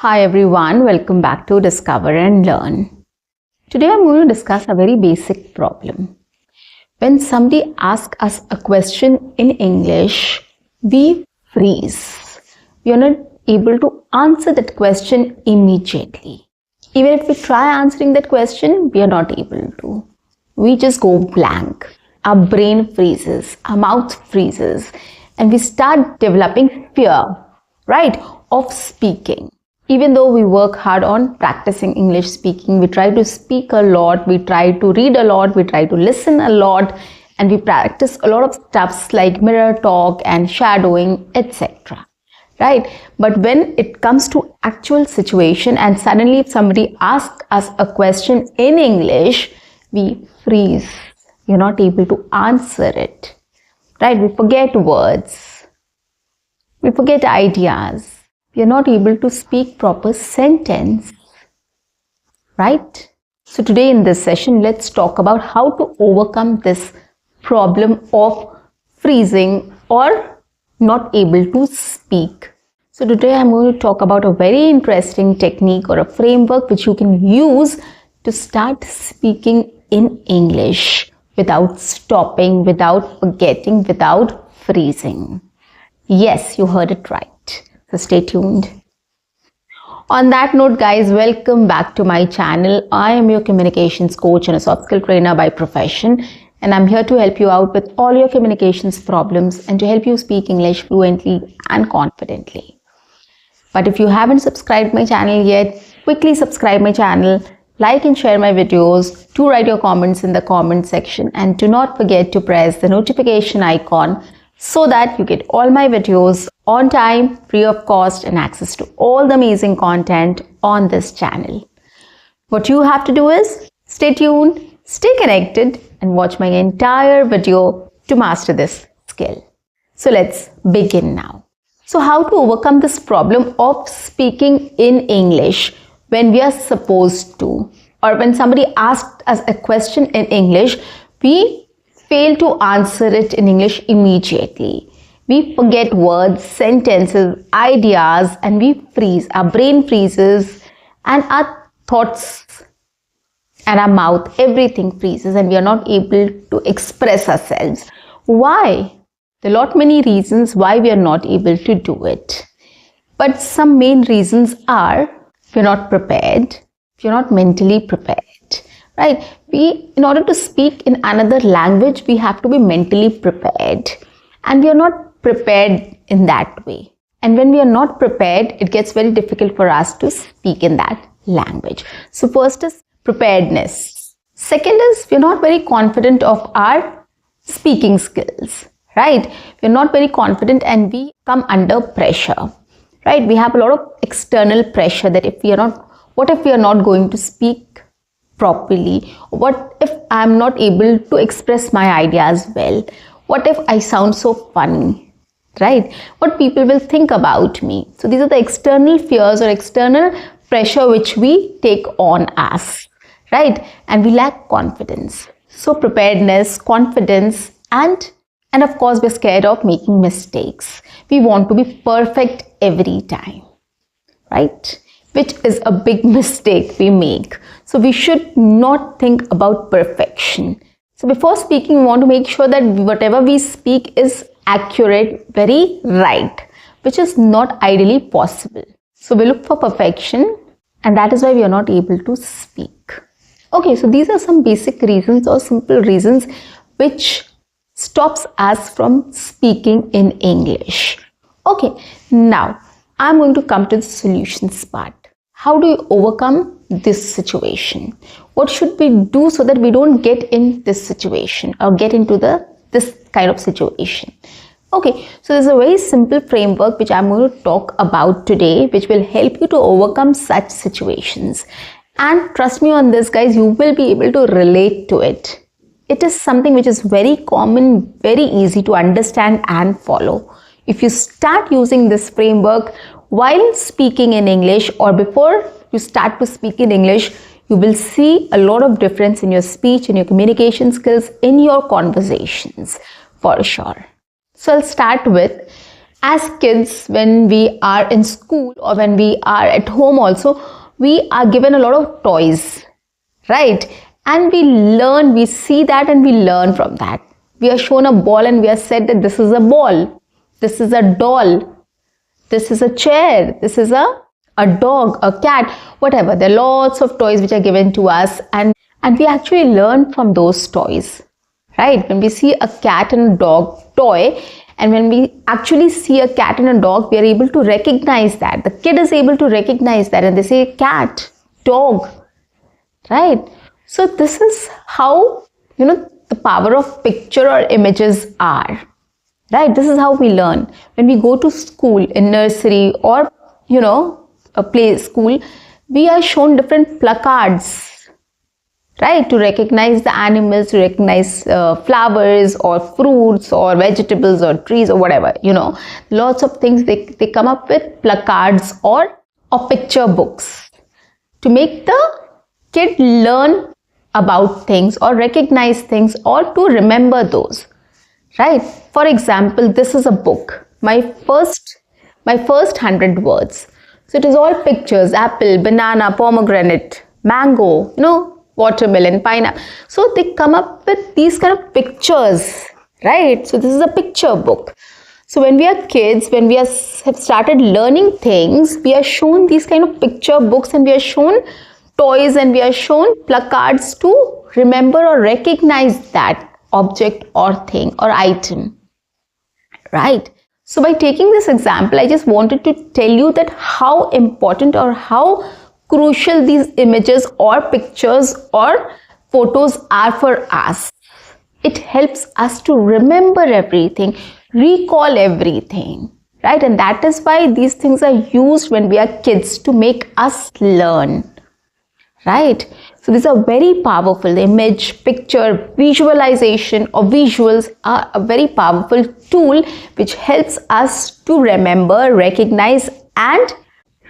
Hi everyone, welcome back to Discover and Learn. Today I'm going to discuss a very basic problem. When somebody asks us a question in English, we freeze. We are not able to answer that question immediately. Even if we try answering that question, we are not able to. We just go blank. Our brain freezes, our mouth freezes, and we start developing fear, right, of speaking. Even though we work hard on practicing English speaking, we try to speak a lot, we try to read a lot, we try to listen a lot, and we practice a lot of stuffs like mirror talk and shadowing, etc. Right? But when it comes to actual situation and suddenly if somebody asks us a question in English, we freeze. You're not able to answer it. Right? We forget words. We forget ideas. We are not able to speak proper sentence, right? So today in this session, let's talk about how to overcome this problem of freezing or not able to speak. So today I'm going to talk about a very interesting technique or a framework which you can use to start speaking in English without stopping, without forgetting, without freezing. Yes, you heard it right. So stay tuned. On that note, guys, welcome back to my channel. I am your communications coach and a soft skill trainer by profession, and I'm here to help you out with all your communications problems and to help you speak English fluently and confidently. But if you haven't subscribed my channel yet, quickly subscribe my channel, like and share my videos, do write your comments in the comment section, and do not forget to press the notification icon so that you get all my videos on time, free of cost, and access to all the amazing content on this channel. What you have to do is stay tuned, stay connected, and watch my entire video to master this skill. So let's begin now. So how to overcome this problem of speaking in English when we are supposed to, or when somebody asks us a question in English, we fail to answer it in English immediately. We forget words, sentences, ideas, and we freeze. Our brain freezes and our thoughts and our mouth, everything freezes and we are not able to express ourselves. Why? There are a lot many reasons why we are not able to do it. But some main reasons are we're not prepared, we're not mentally prepared. Right? In order to speak in another language, we have to be mentally prepared. And we are not prepared in that way. And when we are not prepared, it gets very difficult for us to speak in that language. So first is preparedness. Second is we're not very confident of our speaking skills. Right? We're not very confident and we come under pressure. Right? We have a lot of external pressure that what if we are not going to speak properly? What if I'm not able to express my ideas well? What if I sound so funny? Right? What people will think about me? So these are the external fears or external pressure which we take on us, right? And we lack confidence. So preparedness, confidence, and of course we're scared of making mistakes. We want to be perfect every time, right? Which is a big mistake we make. So we should not think about perfection. So before speaking, we want to make sure that whatever we speak is accurate, very right, which is not ideally possible. So we look for perfection and that is why we are not able to speak. Okay, so these are some basic reasons or simple reasons which stops us from speaking in English. Okay, now I'm going to come to the solutions part. How do you overcome this situation? What should we do so that we don't get in this situation or get into this kind of situation? Okay, so there's a very simple framework which I'm going to talk about today, which will help you to overcome such situations. And trust me on this, guys, you will be able to relate to it. It is something which is very common, very easy to understand and follow. If you start using this framework while speaking in English or before you start to speak in English, you will see a lot of difference in your speech and your communication skills in your conversations for sure. So I'll start with As kids, when we are in school or when we are at home also, we are given a lot of toys, right? And we learn, we see that and we learn from that. We are shown a ball and we are said that this is a ball, this is a doll, this is a chair, this is a dog, a cat, whatever. There are lots of toys which are given to us, and we actually learn from those toys, right? When we see a cat and a dog toy, and when we actually see a cat and a dog, we are able to recognize that. The kid is able to recognize that, and they say cat, dog, right? So this is how, the power of picture or images are, right? This is how we learn. When we go to school in nursery or, a play school, we are shown different placards, right? To recognize the animals, to recognize flowers or fruits or vegetables or trees or whatever, lots of things. They come up with placards or picture books to make the kid learn about things or recognize things or to remember those, right? For example, this is a book, my first 100 words. So it is all pictures: apple, banana, pomegranate, mango, watermelon, pineapple. So they come up with these kind of pictures, right? So this is a picture book. So when we are kids, when we have started learning things, we are shown these kind of picture books, and we are shown toys, and we are shown placards to remember or recognize that object or thing or item, right? So by taking this example, I just wanted to tell you that how important or how crucial these images or pictures or photos are for us. It helps us to remember everything, recall everything, right? And that is why these things are used when we are kids, to make us learn, right? So these are very powerful. The image, picture, visualization or visuals are a very powerful tool which helps us to remember, recognize and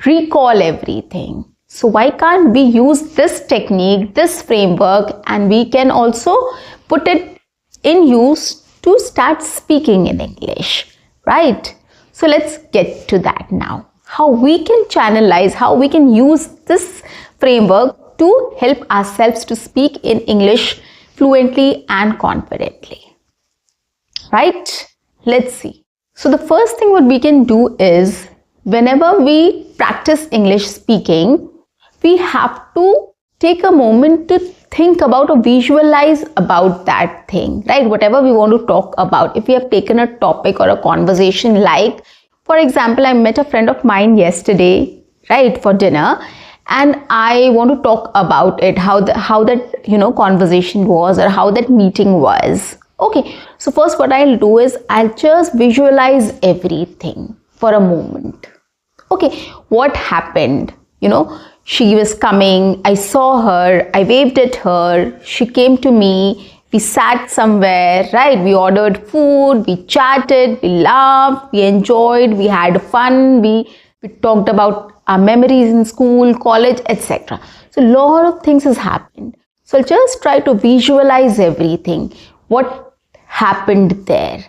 recall everything. So why can't we use this technique, this framework, and we can also put it in use to start speaking in English, right? So let's get to that now. How we can channelize, how we can use this framework to help ourselves to speak in English fluently and confidently, right? Let's see. So the first thing what we can do is, whenever we practice English speaking, we have to take a moment to think about or visualize about that thing, right? Whatever we want to talk about. If we have taken a topic or a conversation, like, for example, I met a friend of mine yesterday, right, for dinner, and I want to talk about it, how that conversation was or how that meeting was. Okay, so first what I'll do is I'll just visualize everything for a moment. Okay, what happened? She was coming, I saw her, I waved at her, she came to me, we sat somewhere, right? We ordered food, we chatted, we laughed, we enjoyed, we had fun, we talked about our memories in school, college, etc. So a lot of things has happened. So I'll just try to visualize everything, what happened there.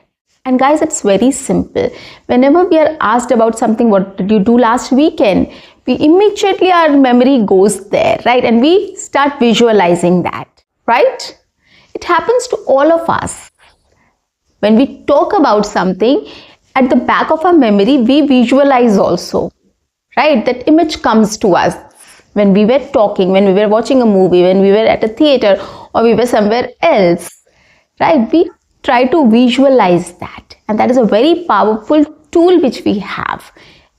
And guys, it's very simple. Whenever we are asked about something, what did you do last weekend? We immediately, our memory goes there, right? And we start visualizing that, right? It happens to all of us. When we talk about something, at the back of our memory, we visualize also, right? That image comes to us when we were talking, when we were watching a movie, when we were at a theater or we were somewhere else, right? We try to visualize that, and that is a very powerful tool which we have,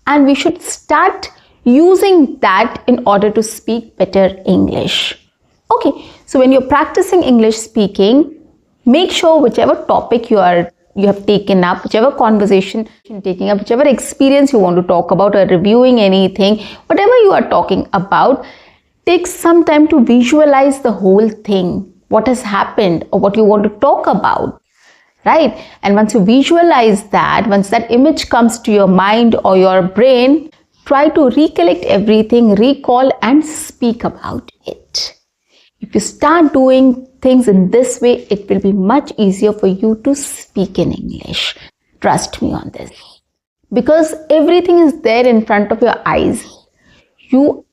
and we should start using that in order to speak better English. Okay, so when you're practicing English speaking, make sure whichever topic you have taken up, whichever conversation you're taking up, whichever experience you want to talk about or reviewing anything, whatever you are talking about, take some time to visualize the whole thing, what has happened or what you want to talk about, right? And once you visualize that, once that image comes to your mind or your brain, try to recollect everything, recall and speak about it. If you start doing things in this way, it will be much easier for you to speak in English. Trust me on this. because everything is there in front of your eyes. You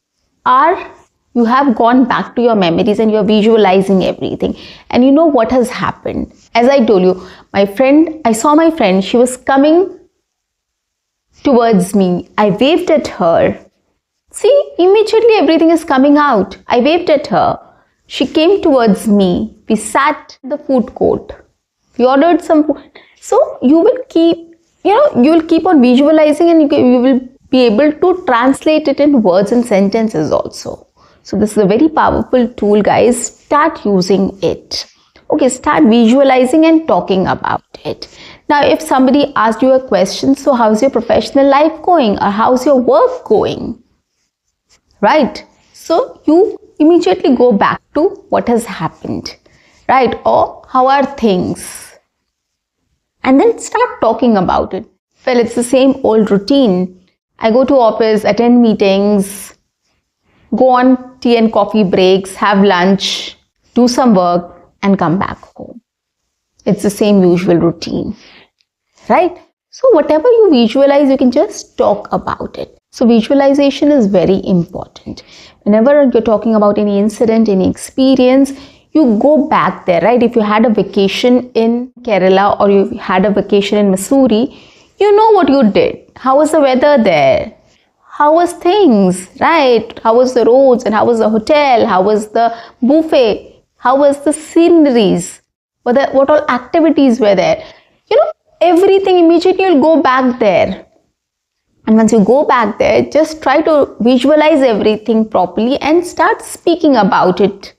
have gone back to your memories and you're visualizing everything, and you know what has happened. As I told you, I saw my friend, she was coming towards me. I waved at her. See, immediately everything is coming out. I waved at her. She came towards me. We sat in the food court. We ordered some food. So you will keep on visualizing, and you will be able to translate it in words and sentences also. So this is a very powerful tool, guys. Start using it. Okay, start visualizing and talking about it. Now, if somebody asked you a question, so how's your professional life going, or how's your work going? Right? So you immediately go back to what has happened, right? Or how are things? And then start talking about it. Well, it's the same old routine. I go to office, attend meetings, go on tea and coffee breaks, have lunch, do some work, and come back home. It's the same usual routine, right? So whatever you visualize, you can just talk about it. So visualization is very important. Whenever you're talking about any incident, any experience, you go back there, right? If you had a vacation in Kerala or you had a vacation in Missouri, you know what you did. How was the weather there? How was things, right? How was the roads, and how was the hotel? How was the buffet? How was the sceneries? What all activities were there? Everything, immediately you'll go back there. And once you go back there, just try to visualize everything properly and start speaking about it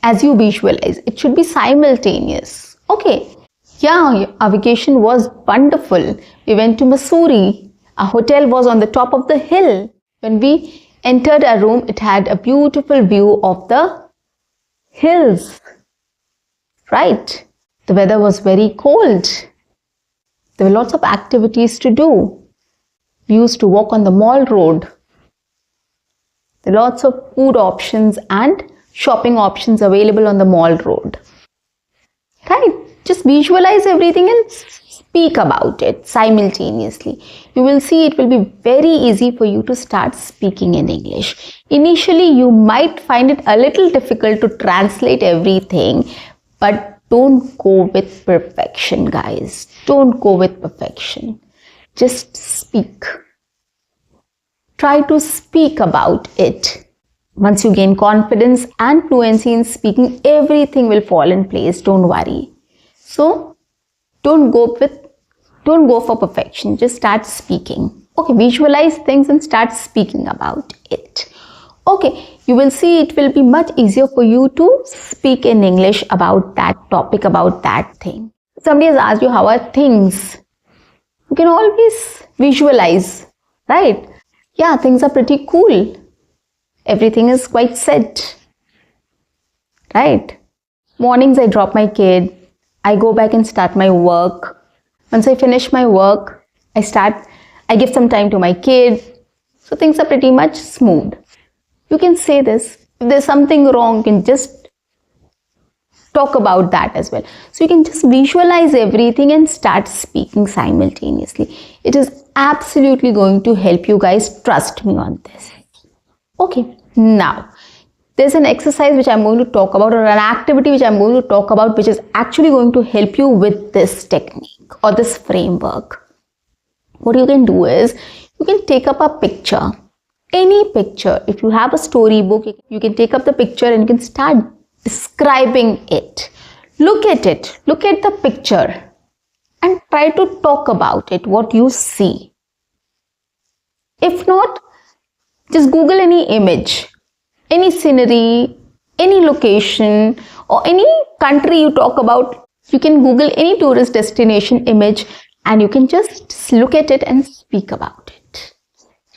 as you visualize. It should be simultaneous. Okay. Yeah, our vacation was wonderful. We went to Missouri. Our hotel was on the top of the hill. When we entered our room, it had a beautiful view of the hills. Right? The weather was very cold. There were lots of activities to do. We used to walk on the mall road. There are lots of food options and shopping options available on the mall road. Right? Just visualize everything and speak about it simultaneously. You will see it will be very easy for you to start speaking in English. Initially, you might find it a little difficult to translate everything, but don't go with perfection, guys. Don't go with perfection. Just speak. Try to speak about it. Once you gain confidence and fluency in speaking, everything will fall in place. Don't worry. So, don't go for perfection. Just start speaking. Okay, visualize things and start speaking about it. Okay, you will see it will be much easier for you to speak in English about that topic, about that thing. Somebody has asked you, how are things? You can always visualize, right? Yeah, things are pretty cool. Everything is quite set, right? Mornings I drop my kid. I go back and start my work. Once I finish my work, I give some time to my kid. So things are pretty much smooth. You can say this. If there's something wrong, you can just talk about that as well. So you can just visualize everything and start speaking simultaneously. It is absolutely going to help you guys. Trust me on this. Okay, now there's an exercise which I'm going to talk about, or an activity which I'm going to talk about, which is actually going to help you with this technique or this framework. What you can do is, you can take up a picture, any picture. If you have a storybook, you can take up the picture and you can start describing it. Look at it, look at the picture and try to talk about it, what you see. If not, just Google any image, any scenery, any location, or any country you talk about. You can Google any tourist destination image and you can just look at it and speak about it.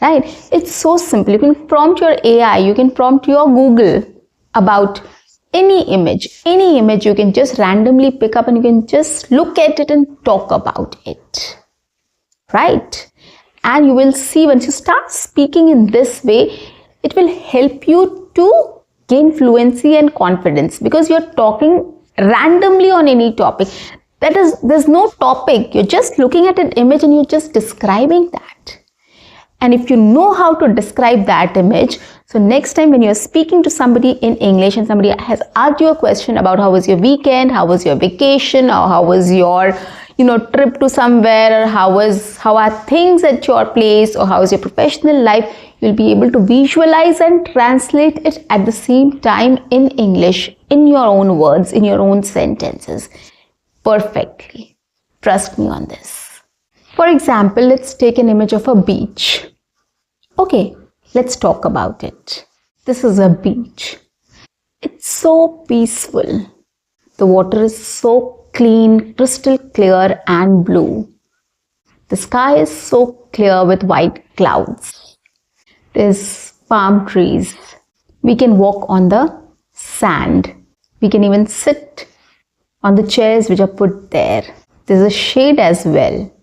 Right? It's so simple. You can prompt your AI, you can prompt your Google about any image you can just randomly pick up and you can just look at it and talk about it. Right? And you will see, once you start speaking in this way, it will help you to gain fluency and confidence, because you're talking randomly on any topic. there's no topic. You're just looking at an image and you're just describing that. And if you know how to describe that image, so next time when you're speaking to somebody in English and somebody has asked you a question about how was your weekend, how was your vacation, or how was your trip to somewhere, or how are things at your place, or how is your professional life, you'll be able to visualize and translate it at the same time in English, in your own words, in your own sentences, perfectly. Trust me on this. For example, let's take an image of a beach. Okay, let's talk about it. This is a beach. It's so peaceful. The water is so clean, crystal clear and blue. The sky is so clear with white clouds. There's palm trees. We can walk on the sand. We can even sit on the chairs which are put there. There's a shade as well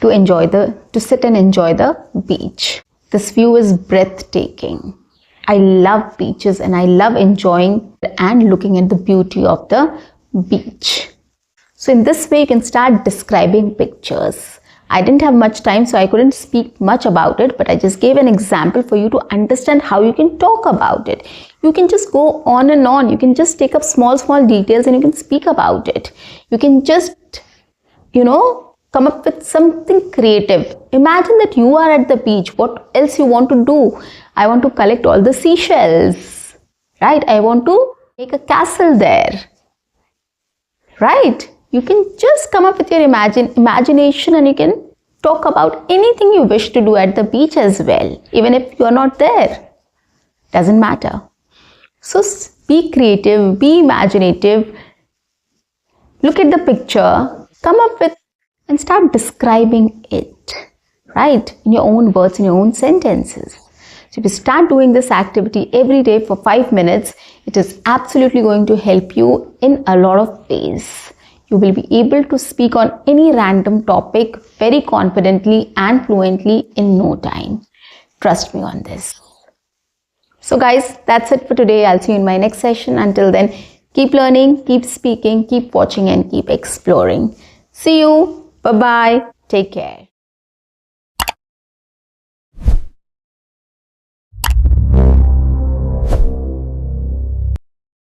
to sit and enjoy the beach. This view is breathtaking. I love beaches and I love enjoying and looking at the beauty of the beach. So in this way you can start describing pictures. I didn't have much time, so I couldn't speak much about it, but I just gave an example for you to understand how you can talk about it. You can just go on and on. You can just take up small details and you can speak about it. You can just, come up with something creative. Imagine that you are at the beach. What else you want to do? I want to collect all the seashells, right? I want to make a castle there, right? You can just come up with your imagination and you can talk about anything you wish to do at the beach as well, even if you're not there. Doesn't matter. So be creative, be imaginative, look at the picture, come up with and start describing it, right? In your own words, in your own sentences. So if you start doing this activity every day for 5 minutes, it is absolutely going to help you in a lot of ways. You will be able to speak on any random topic very confidently and fluently in no time. Trust me on this. So guys, that's it for today. I'll see you in my next session. Until then, keep learning, keep speaking, keep watching and keep exploring. See you. Bye-bye. Take care.